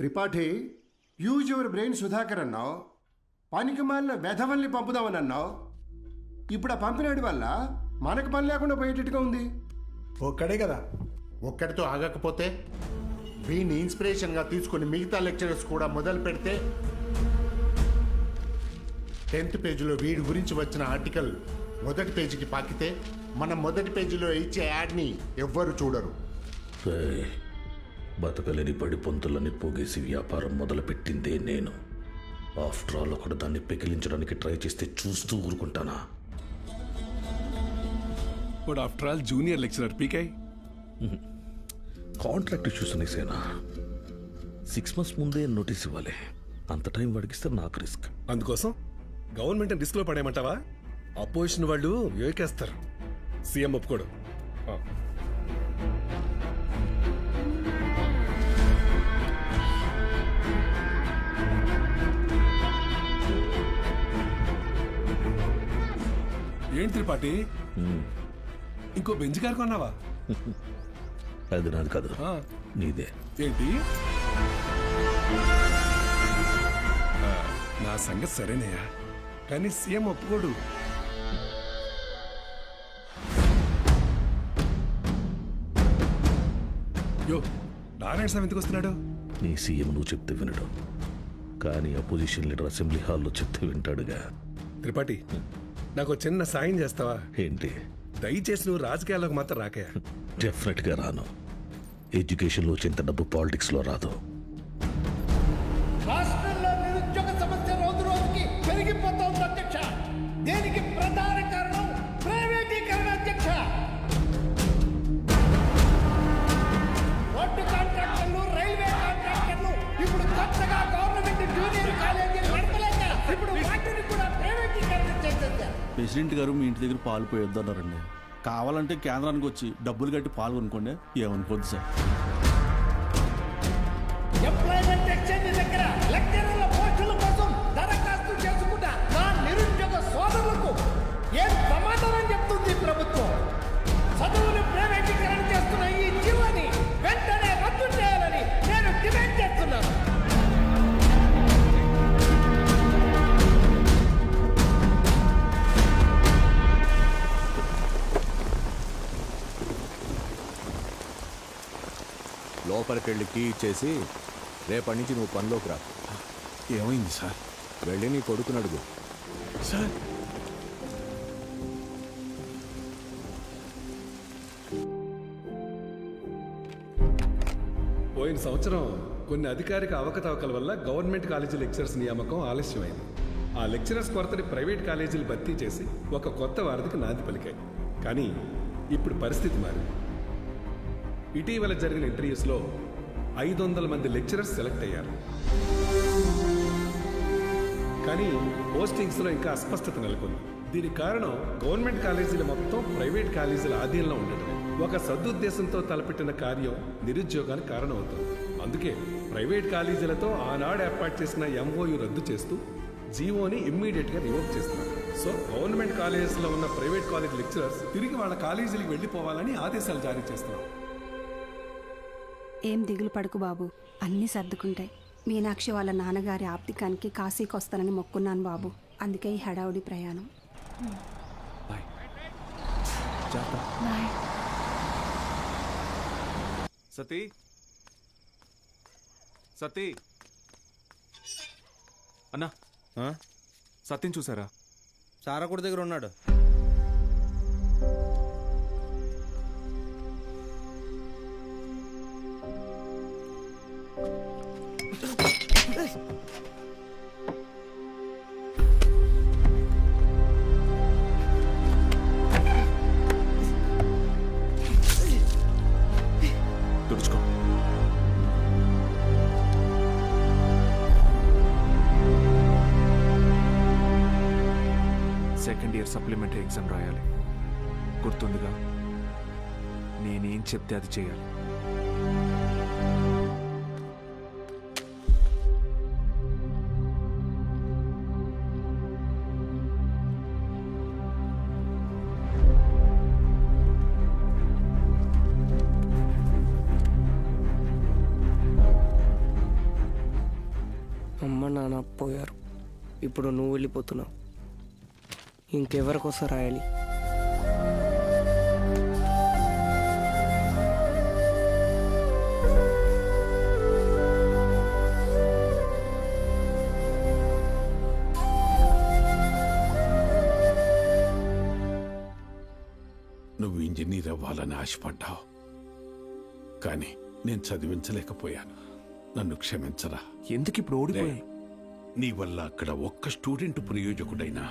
Tripathi, use your brain Sudhakar అన్నావు, పనికి మాలిన వెధవల్ని పంపుదామని అన్నావు. ఇప్పుడు ఆ పంపినాడి వల్ల మనకు పని లేకుండా పోయేటట్టుగా ఉంది. ఒక్కడే కదా, ఒక్కడితో ఆగకపోతే వీని ఇన్స్పిరేషన్గా తీసుకుని మిగతా లెక్చరర్స్ కూడా మొదలు పెడితే 10th పేజీలో వీడి గురించి వచ్చిన ఆర్టికల్ మొదటి పేజీకి పాకితే మనం మొదటి పేజీలో ఇచ్చే యాడ్ని ఎవ్వరు చూడరు. బతకలేని పడి పొంతులని పోగేసి వ్యాపారం మొదలుపెట్టిందే నేను. ఆఫ్టర్ ఆల్ ఒకటి దాన్ని పెకిలించడానికి ట్రై చేస్తే చూస్తూ ఊరుకుంటానా? But after all junior lecturer పీకే. కాంట్రాక్ట్ ఇష్యూస్ అనేసేనా 6 months ముందే నోటీస్ ఇవ్వాలి. అంత టైం వాడికిస్తే నాకు రిస్క్. అందుకోసం గవర్నమెంట్ రిస్క్ లో పడేయమంటావా? అపోజిషన్ వాళ్ళు ఏకేస్తారు, సీఎం ఒప్పుకోడు. ఏంటి త్రిపాఠి, ఇంకో బెంచ్ కారు కొన్నావా? అది నాది కాదు, నీదే. ఏంటి? నా సంగతి సరేనయ్యా, కానీ సీఎం ఒప్పుకోడు. యో, నారాయణ స్వామి ఎందుకు వస్తున్నాడు? నీ సీఎం నువ్వు చెప్తే వినడు, కానీ అపోజిషన్ లీడర్ అసెంబ్లీ హాల్లో చెప్తే వింటాడుగా. త్రిపాఠి, నాకు చిన్న సాయం చేస్తావా? ఏంటి? దయచేసి నువ్వు రాజకీయాల్లోకి మాత్రం రాకయా. డెఫినెట్గా రాను. ఎడ్యుకేషన్లో వచ్చేంత డబ్బు పాలిటిక్స్లో రాదు. రాష్ట్రంలో నిరుద్యోగ సమస్య రోజు రోజుకి పెరిగిపోతోంది అధ్యక్ష. దీనికి ప్రధాన కారణం ప్రైవేటీకరణ అధ్యక్ష. రోడ్డు కాంట్రాక్టర్లు, రైల్వే కాంట్రాక్టర్లు ఇప్పుడు కొత్తగా గవర్నమెంట్ జూనియర్ కాలేజీలు నడపలేక ఇప్పుడు వాటిని కూడా ప్రైవేటీకరణ చేసేసారు. ప్రెసిడెంట్ గారు మీ ఇంటి దగ్గర పాలు పోయొద్దన్నారండి. కావాలంటే కేంద్రానికి వచ్చి డబ్బులు కట్టి పాలు కొనుక్కోండి, ఏమనుకోద్దు సార్. ఎంప్లాయ్మెంట్ ఎక్స్చేంజ్ దగ్గర లెక్చరర్ల పోస్టుల కోసం దరఖాస్తు చేసుకున్న నా నిరుద్యోగ సోదరులకు ఏం సమాధానం చెప్తుంది ప్రభుత్వం? చదువులు ప్రైవేటీకరణ చేస్తున్న ఈ జీవోని వెంటనే రద్దు చేయాలని నేను డిమాండ్ చేస్తున్నాను. లోపలికెళ్ళి కీ ఇచ్చేసి రేపటి నుంచి నువ్వు పనిలోకి రా. ఏమైంది సార్? వెళ్ళి నీ కొడుకుని అడుగు. సార్, పోయిన సంవత్సరం కొన్ని అధికారిక అవకతవకల వల్ల గవర్నమెంట్ కాలేజీ లెక్చరర్స్ నియామకం ఆలస్యమైంది. ఆ లెక్చరర్స్ కొరతని ప్రైవేట్ కాలేజీలు భర్తీ చేసి ఒక కొత్త వారధికి నాంది పలికాయి. కానీ ఇప్పుడు పరిస్థితి మారింది. ఇటీవల జరిగిన ఇంటర్వ్యూస్లో 500 మంది లెక్చరర్స్ సెలెక్ట్ అయ్యారు. కానీ పోస్టింగ్స్లో ఇంకా అస్పష్టత నెలకొంది. దీనికి కారణం గవర్నమెంట్ కాలేజీలు మొత్తం ప్రైవేట్ కాలేజీల ఆధీనంలో ఉండటమే. ఒక సదుద్దేశంతో తలపెట్టిన కార్యం నిరుద్యోగానికి కారణమవుతుంది. అందుకే ప్రైవేట్ కాలేజీలతో ఆనాడు ఏర్పాటు చేసిన ఎంఓయు రద్దు చేస్తూ జీవోని ఇమ్మీడియట్గా రివోక్ చేస్తున్నారు. సో గవర్నమెంట్ కాలేజెస్లో ఉన్న ప్రైవేట్ కాలేజ్ లెక్చరర్స్ తిరిగి వాళ్ళ కాలేజీలకు వెళ్ళిపోవాలని ఆదేశాలు జారీ చేస్తున్నారు. ఏం దిగులు పడుకు బాబు, అన్నీ సర్దుకుంటాయి. మీనాక్షి వాళ్ళ నాన్నగారి ఆప్తికానికి కాశీకి వస్తానని మొక్కున్నాను బాబు, అందుకే ఈ హడావుడి ప్రయాణం. సతీ, సతీ అన్నా, సత్యం చూసారా? సారాకుడి దగ్గర ఉన్నాడు. తుడుచుకో. సెకండ్ ఇయర్ సప్లిమెంటరీ ఎగ్జామ్ రాయాలి. గుర్తుందిగా, నేనేం చెప్తే అది చేయాలి. ఇప్పుడు నువ్వు వెళ్ళిపోతున్నావు. ఇంకెవరికోసం రాయాలి? నువ్వు ఇంజనీర్ అవ్వాలని ఆశపడ్డావు, కానీ నేను చదివించలేకపోయాను. నన్ను క్షమించరా. ఎందుకు ఇప్పుడు ఓడిపోయాను? నీ వల్ల అక్కడ ఒక్క స్టూడెంట్ ప్రయోజకుడైనా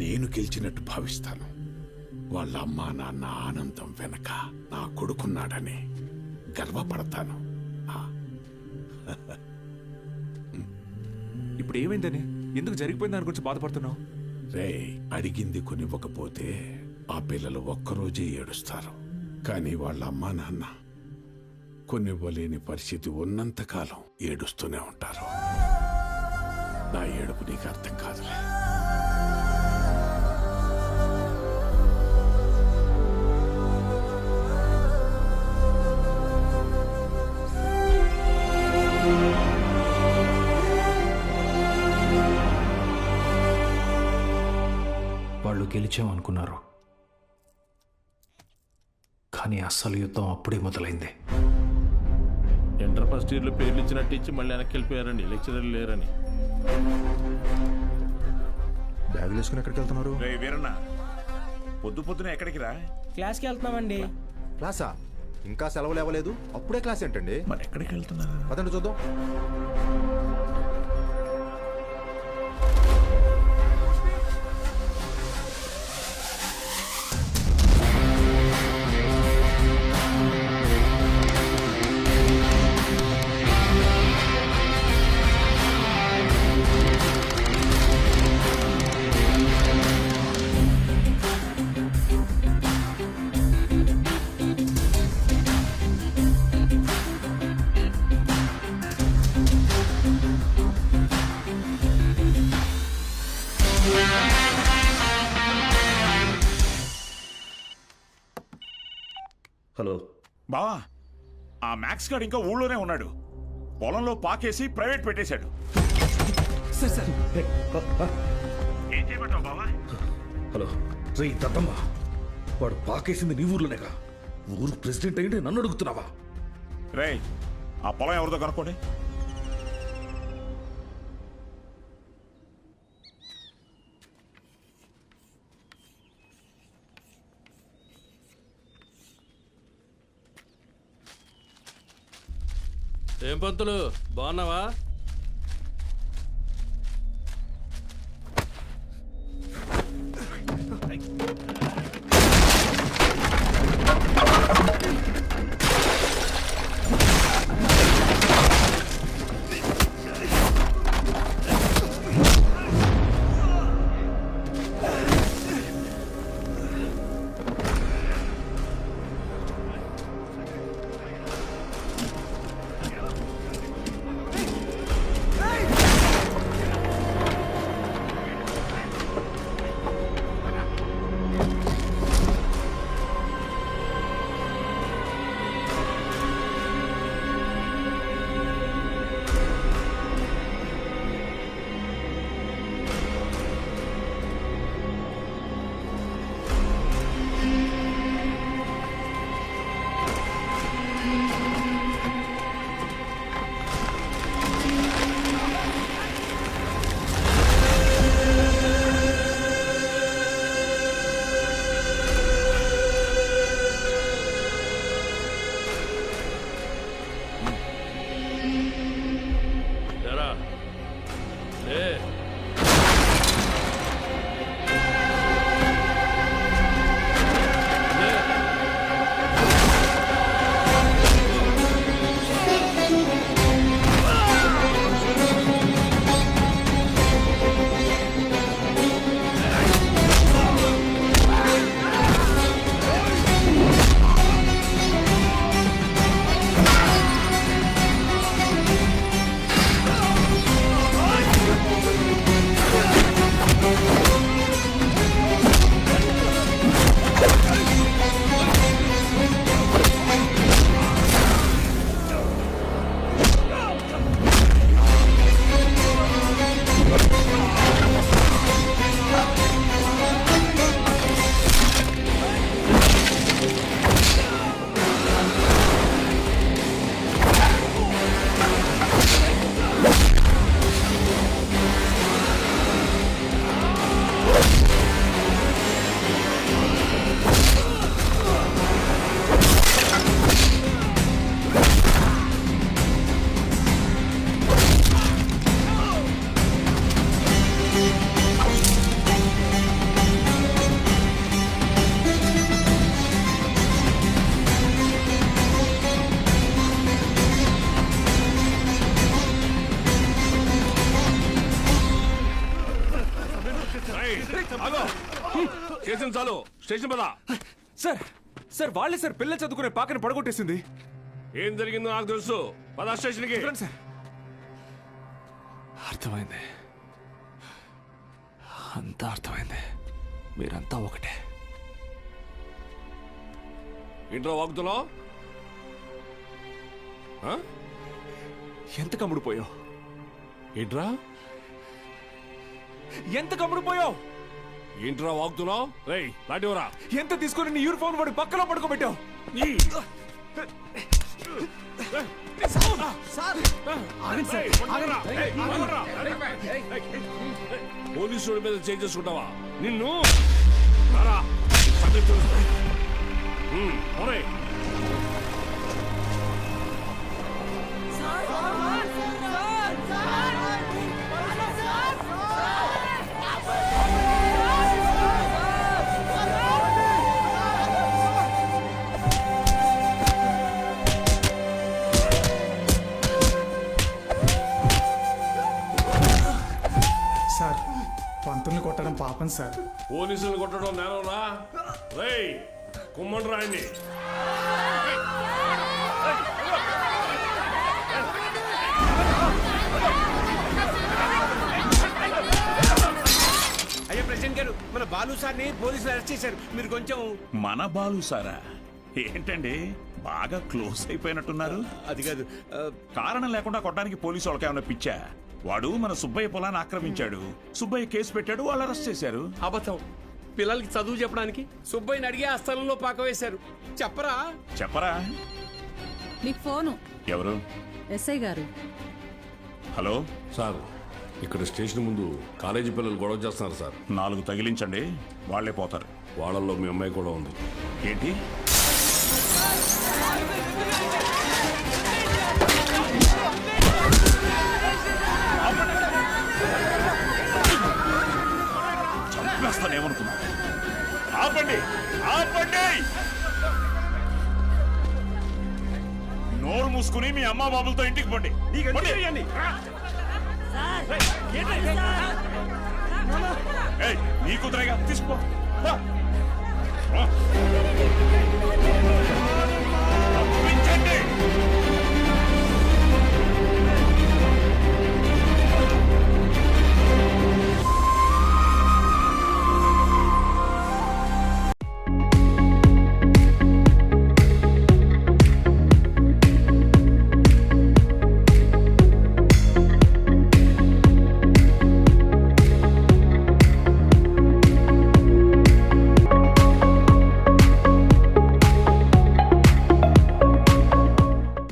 నేను గెలిచినట్టు భావిస్తాను. వాళ్ళ అమ్మా నాన్న ఆనందం వెనక నా కొడుకున్నాడని గర్వపడతాను. ఇప్పుడు ఏమైందని? ఎందుకు జరిగిపోయింది దాని గురించి బాధపడుతున్నావు? రే, అడిగింది కొనివ్వకపోతే ఆ పిల్లలు ఒక్కరోజే ఏడుస్తారు. కానీ వాళ్ళ అమ్మా నాన్న కొనివ్వలేని పరిస్థితి ఉన్నంతకాలం ఏడుస్తూనే ఉంటారు. నా ఏడుపు నీకు అర్థం కాదులే. వాళ్ళు గెలిచామనుకున్నారు, కానీ అస్సలు యుద్ధం అప్పుడే మొదలైంది. ఇంటర్ ఫస్ట్ ఇయర్లో పేర్లు ఇచ్చినట్టు ఇచ్చి మళ్ళీ వెనక్కి వెళ్ళిపోయారండి, లెక్చరర్లు లేరని. బ్యాగులు వేసుకుని ఎక్కడికి వెళ్తున్నారు? వీరన్న, పొద్దున ఎక్కడికి రా? క్లాస్కి వెళ్తున్నామండి. క్లాసా? ఇంకా సెలవులు ఇవ్వలేదు, అప్పుడే క్లాస్ ఏంటండి? మరి ఎక్కడికి వెళ్తున్నారు? పదండి చూద్దాం. హలో బావా, ఆ మ్యాక్స్ గార్డ్ ఇంకా ఊళ్ళోనే ఉన్నాడు. పొలంలో పాకేసి ప్రైవేట్ పెట్టేశాడు. ఏం చేయమంటావు బావా? హలో రే దత్తమ్మ, వాడు పాకేసింది నీ ఊర్లోనేగా. ఊరు ప్రెసిడెంట్ అయ్యింటే నన్ను అడుగుతున్నావా? రేయ్, ఆ పొలం ఎవరిదో కనుక్కోండి. ఏం పంతులు, బాగున్నావా? చాలు స్టేషన్ పద. సార్ సార్ వాళ్ళే సార్ పిల్లలు చదువుకునే పాకని పడగొట్టేసింది. ఏం జరిగిందో నాకు తెలుసు. పద స్టేషన్కి. సార్ అర్థమైంది, అంతా అర్థమైంది. మీరంతా ఒకటే. ఇంట్లో వాగుతున్నావు? ఎంత కమ్ముడిపోయావు? ఏంట్రా ఎంత కమ్ముడిపోయావు? ఏంట్రా వాగుతున్నావు? రేయ్ లాంటివరా ఎంత తీసుకుని నీ యూనిఫామ్ వాడి పక్కన పడుకోబెట్టావు? పోలీసు మీద చేంజ్ చేసుకుంటావా? నిన్ను సార్ పంతుల్ని కొట్టడం పాపం సార్. పోలీసులు కొట్టడం నేనరా? రేయ్ కుమ్మండి రాయండి. అయ్యా ప్రెసిడెంట్ గారు, మన బాలు సార్ని పోలీసులు అరెస్ట్ చేశారు. మీరు కొంచెం. మన బాలు సారా? ఏంటండి బాగా క్లోజ్ అయిపోయినట్టున్నారు? అది కాదు, కారణం లేకుండా కొట్టడానికి పోలీసు వాళ్ళకి ఏమైనా పిచ్చా? వాడు మన సుబ్బయ్య పొలాన్ని ఆక్రమించాడు. సుబ్బయ్య కేసు పెట్టాడు, వాళ్ళు అరెస్ట్ చేశారు. అబద్ధం. పిల్లలకి చదువు చెప్పడానికి సుబ్బయ్యని అడిగి ఆ స్థలంలో పాక వేశారు. చెప్పరా? చెప్పరా? మీకు ఫోను. ఎవరు? ఎస్ఐ గారు. హలో సార్, ఇక్కడ స్టేషన్ ముందు కాలేజీ పిల్లలు గొడవ చేస్తున్నారు సార్. 4 తగిలించండి, వాళ్లే పోతారు. వాళ్ళల్లో మీ అమ్మాయి కూడా ఉంది. ఏంటి? చంపేస్తానేమనుకున్నా? ఆపండి, ఆపండి! నోరు మూసుకుని మీ అమ్మా బాబులతో ఇంటికి పండి. నీ కూతురేగా తీసుకో.